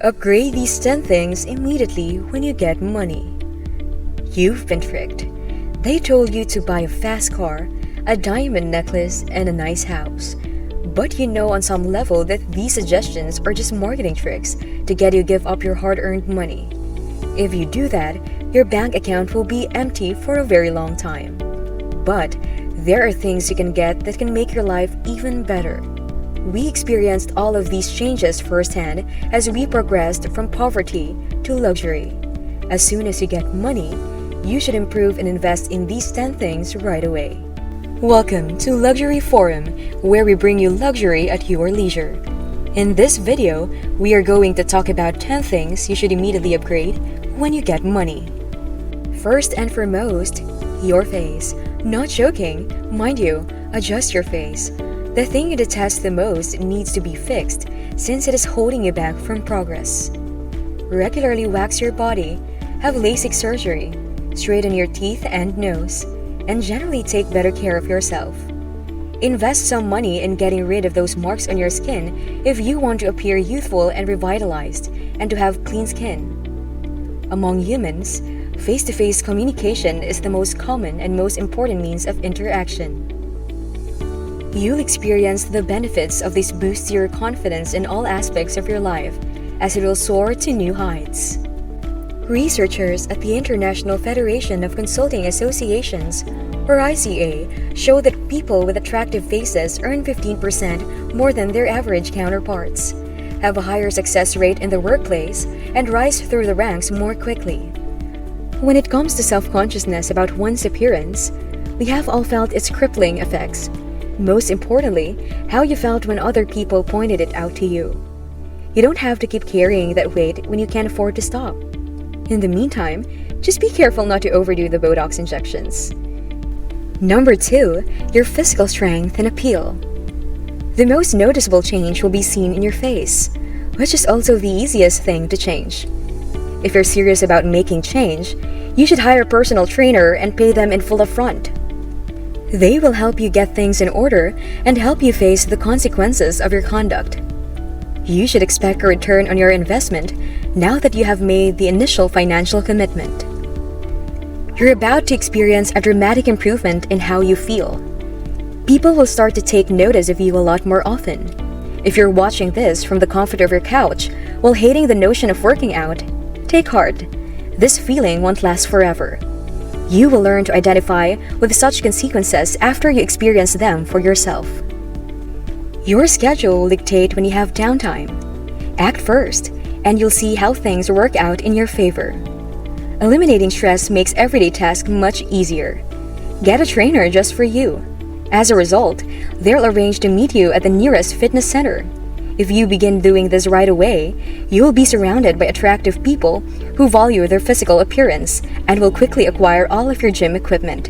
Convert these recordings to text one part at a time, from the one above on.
Upgrade these 10 things immediately when you get money. You've been tricked. They told you to buy a fast car, a diamond necklace, and a nice house. But you know on some level that these suggestions are just marketing tricks to get you give up your hard-earned money. If you do that, your bank account will be empty for a very long time. But there are things you can get that can make your life even better. We experienced all of these changes firsthand as we progressed from poverty to luxury. As soon as you get money, you should improve and invest in these 10 things right away. Welcome to Luxury Forum, where we bring you luxury at your leisure. In this video, we are going to talk about 10 things you should immediately upgrade when you get money. First and foremost, your face. Not joking, mind you, adjust your face. The thing you detest the most needs to be fixed since it is holding you back from progress. Regularly wax your body, have LASIK surgery, straighten your teeth and nose, and generally take better care of yourself. Invest some money in getting rid of those marks on your skin if you want to appear youthful and revitalized and to have clean skin. Among humans, face-to-face communication is the most common and most important means of interaction. You'll experience the benefits of this boost to your confidence in all aspects of your life as it will soar to new heights. Researchers at the International Federation of Consulting Associations, or ICA, show that people with attractive faces earn 15% more than their average counterparts, have a higher success rate in the workplace, and rise through the ranks more quickly. When it comes to self-consciousness about one's appearance, we have all felt its crippling effects. Most importantly, how you felt when other people pointed it out to you. You don't have to keep carrying that weight when you can't afford to stop. In the meantime, just be careful not to overdo the Botox injections. Number 2, your physical strength and appeal. The most noticeable change will be seen in your face, which is also the easiest thing to change. If you're serious about making change, you should hire a personal trainer and pay them in full upfront. They will help you get things in order and help you face the consequences of your conduct. You should expect a return on your investment now that you have made the initial financial commitment. You're about to experience a dramatic improvement in how you feel. People will start to take notice of you a lot more often. If you're watching this from the comfort of your couch while hating the notion of working out, take heart. This feeling won't last forever. You will learn to identify with such consequences after you experience them for yourself. Your schedule will dictate when you have downtime. Act first, and you'll see how things work out in your favor. Eliminating stress makes everyday tasks much easier. Get a trainer just for you. As a result, they'll arrange to meet you at the nearest fitness center. If you begin doing this right away, you'll be surrounded by attractive people who value their physical appearance and will quickly acquire all of your gym equipment.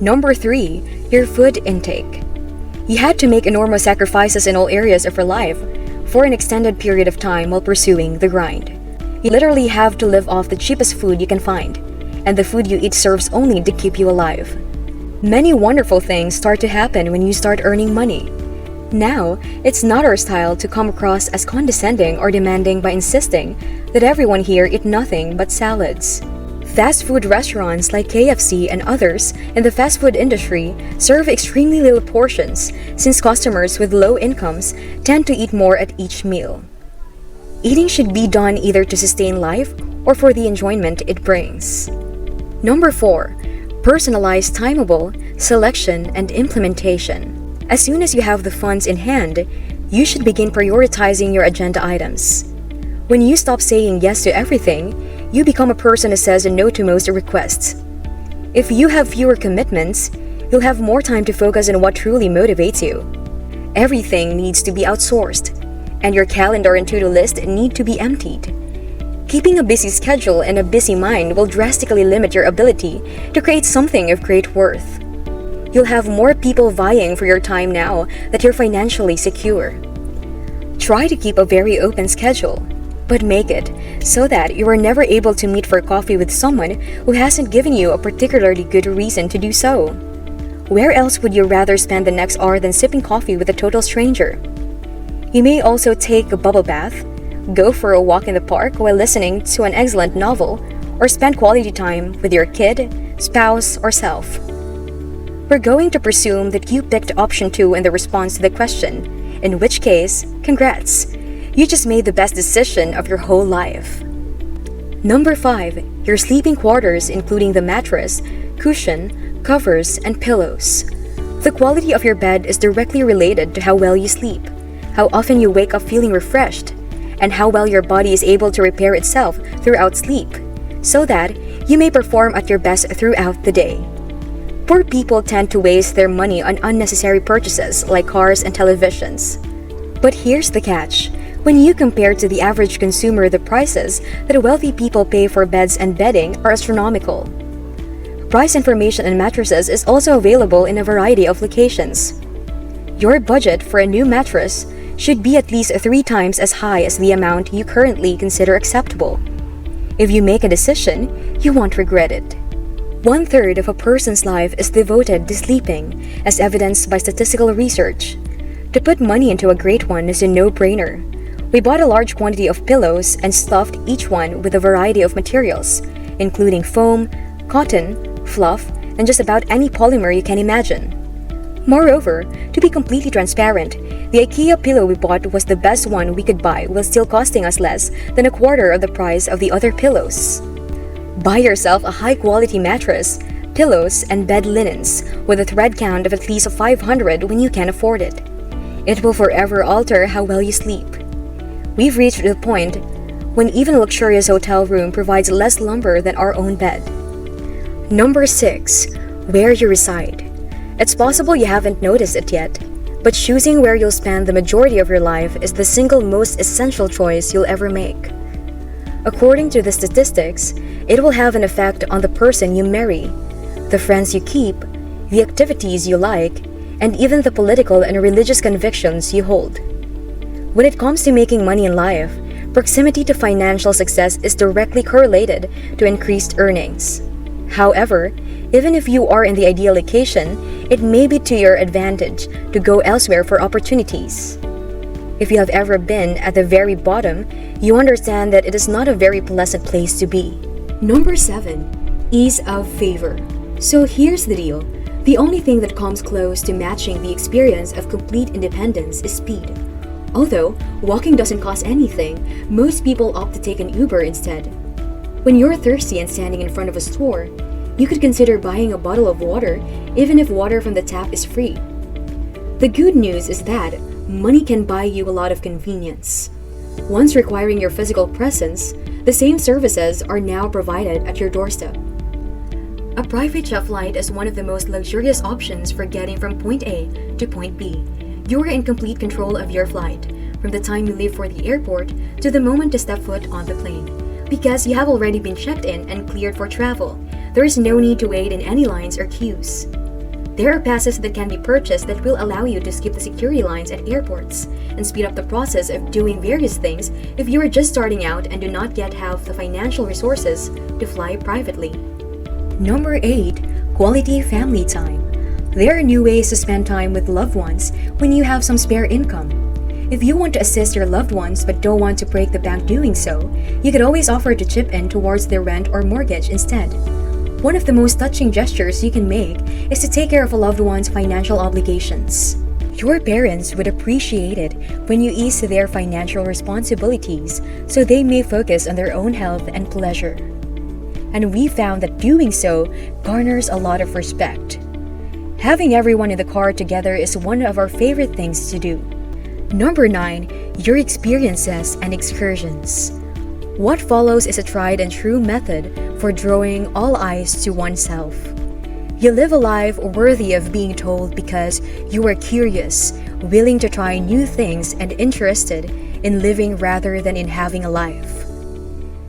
Number 3, your food intake. You had to make enormous sacrifices in all areas of your life for an extended period of time while pursuing the grind. You literally have to live off the cheapest food you can find, and the food you eat serves only to keep you alive. Many wonderful things start to happen when you start earning money. Now, it's not our style to come across as condescending or demanding by insisting that everyone here eat nothing but salads. Fast food restaurants like KFC and others in the fast food industry serve extremely little portions since customers with low incomes tend to eat more at each meal. Eating should be done either to sustain life or for the enjoyment it brings. Number 4, personalized timeable selection and implementation. As soon as you have the funds in hand, you should begin prioritizing your agenda items. When you stop saying yes to everything, you become a person who says no to most requests. If you have fewer commitments, you'll have more time to focus on what truly motivates you. Everything needs to be outsourced, and your calendar and to-do list need to be emptied. Keeping a busy schedule and a busy mind will drastically limit your ability to create something of great worth. You'll have more people vying for your time now that you're financially secure. Try to keep a very open schedule, but make it so that you are never able to meet for coffee with someone who hasn't given you a particularly good reason to do so. Where else would you rather spend the next hour than sipping coffee with a total stranger? You may also take a bubble bath, Go for a walk in the park while listening to an excellent novel, or spend quality time with your kid, spouse, or self. We're going to presume that you picked option 2 in the response to the question, in which case, congrats! You just made the best decision of your whole life. Number 5. Your sleeping quarters, including the mattress, cushion, covers, and pillows. The quality of your bed is directly related to how well you sleep, how often you wake up feeling refreshed, and how well your body is able to repair itself throughout sleep, so that you may perform at your best throughout the day. Poor people tend to waste their money on unnecessary purchases like cars and televisions. But here's the catch. When you compare to the average consumer, the prices that wealthy people pay for beds and bedding are astronomical. Price information on mattresses is also available in a variety of locations. Your budget for a new mattress should be at least 3 times as high as the amount you currently consider acceptable. If you make a decision, you won't regret it. 1/3 of a person's life is devoted to sleeping, as evidenced by statistical research. To put money into a great one is a no-brainer. We bought a large quantity of pillows and stuffed each one with a variety of materials, including foam, cotton, fluff, and just about any polymer you can imagine. Moreover, to be completely transparent, the IKEA pillow we bought was the best one we could buy while still costing us less than 1/4 of the price of the other pillows. Buy yourself a high-quality mattress, pillows, and bed linens with a thread count of at least 500 when you can afford it. It will forever alter how well you sleep. We've reached the point when even a luxurious hotel room provides less lumber than our own bed. Number 6. Where you reside. It's possible you haven't noticed it yet, but choosing where you'll spend the majority of your life is the single most essential choice you'll ever make. According to the statistics, it will have an effect on the person you marry, the friends you keep, the activities you like, and even the political and religious convictions you hold. When it comes to making money in life, proximity to financial success is directly correlated to increased earnings. However, even if you are in the ideal location, it may be to your advantage to go elsewhere for opportunities. If you have ever been at the very bottom, you understand that it is not a very pleasant place to be. Number 7. Ease of favor. So here's the deal. The only thing that comes close to matching the experience of complete independence is speed. Although walking doesn't cost anything, most people opt to take an Uber instead. When you're thirsty and standing in front of a store, you could consider buying a bottle of water even if water from the tap is free. The good news is that money can buy you a lot of convenience. Once requiring your physical presence, the same services are now provided at your doorstep. A private jet flight is one of the most luxurious options for getting from point A to point B. You're in complete control of your flight, from the time you leave for the airport to the moment you step foot on the plane. Because you have already been checked in and cleared for travel, there is no need to wait in any lines or queues. There are passes that can be purchased that will allow you to skip the security lines at airports and speed up the process of doing various things if you are just starting out and do not yet have the financial resources to fly privately. Number 8. Quality family time. There are new ways to spend time with loved ones when you have some spare income. If you want to assist your loved ones but don't want to break the bank doing so, you could always offer to chip in towards their rent or mortgage instead. One of the most touching gestures you can make is to take care of a loved one's financial obligations. Your parents would appreciate it when you ease their financial responsibilities so they may focus on their own health and pleasure. And we found that doing so garners a lot of respect. Having everyone in the car together is one of our favorite things to do. Number 9. Your experiences and excursions. What follows is a tried and true method for drawing all eyes to oneself. You live a life worthy of being told because you are curious, willing to try new things, and interested in living rather than in having a life.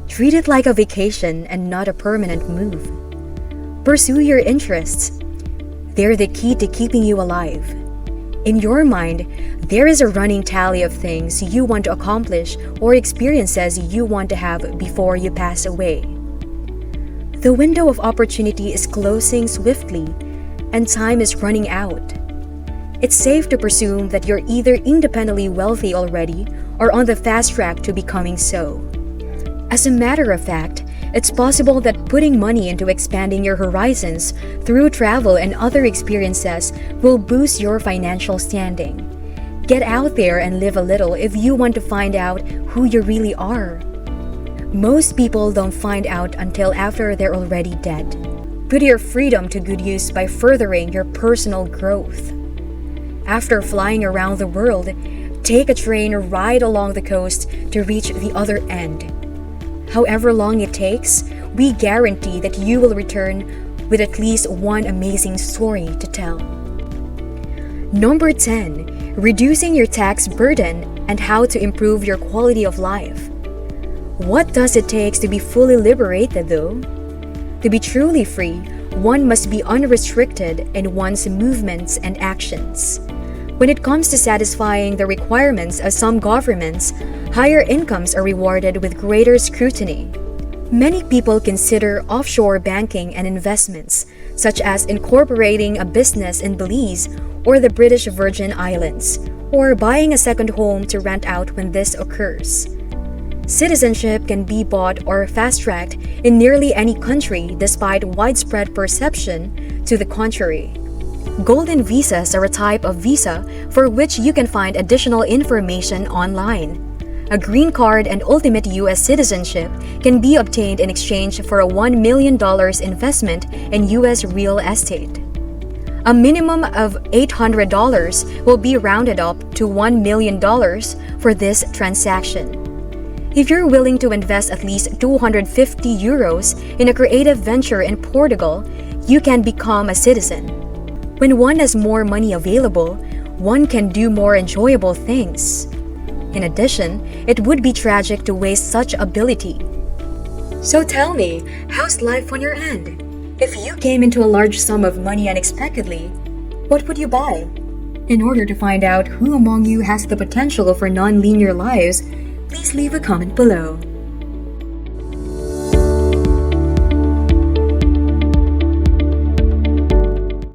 Treat it like a vacation and not a permanent move. Pursue your interests. They're the key to keeping you alive. In your mind, there is a running tally of things you want to accomplish or experiences you want to have before you pass away. The window of opportunity is closing swiftly, and time is running out. It's safe to presume that you're either independently wealthy already are on the fast track to becoming so. As a matter of fact, it's possible that putting money into expanding your horizons through travel and other experiences will boost your financial standing. Get out there and live a little if you want to find out who you really are. Most people don't find out until after they're already dead. Put your freedom to good use by furthering your personal growth. After flying around the world, take a train ride along the coast to reach the other end. However long it takes, we guarantee that you will return with at least one amazing story to tell. Number 10. Reducing your tax burden and how to improve your quality of life. What does it take to be fully liberated, though? To be truly free, one must be unrestricted in one's movements and actions. When it comes to satisfying the requirements of some governments, higher incomes are rewarded with greater scrutiny. Many people consider offshore banking and investments, such as incorporating a business in Belize or the British Virgin Islands, or buying a second home to rent out when this occurs. Citizenship can be bought or fast-tracked in nearly any country despite widespread perception to the contrary. Golden visas are a type of visa for which you can find additional information online. A green card and ultimate U.S. citizenship can be obtained in exchange for a $1 million investment in U.S. real estate. A minimum of $800 will be rounded up to $1 million for this transaction. If you're willing to invest at least 250 euros in a creative venture in Portugal, you can become a citizen. When one has more money available, one can do more enjoyable things. In addition, it would be tragic to waste such ability. So tell me, how's life on your end? If you came into a large sum of money unexpectedly, what would you buy? In order to find out who among you has the potential for non-linear lives, please leave a comment below.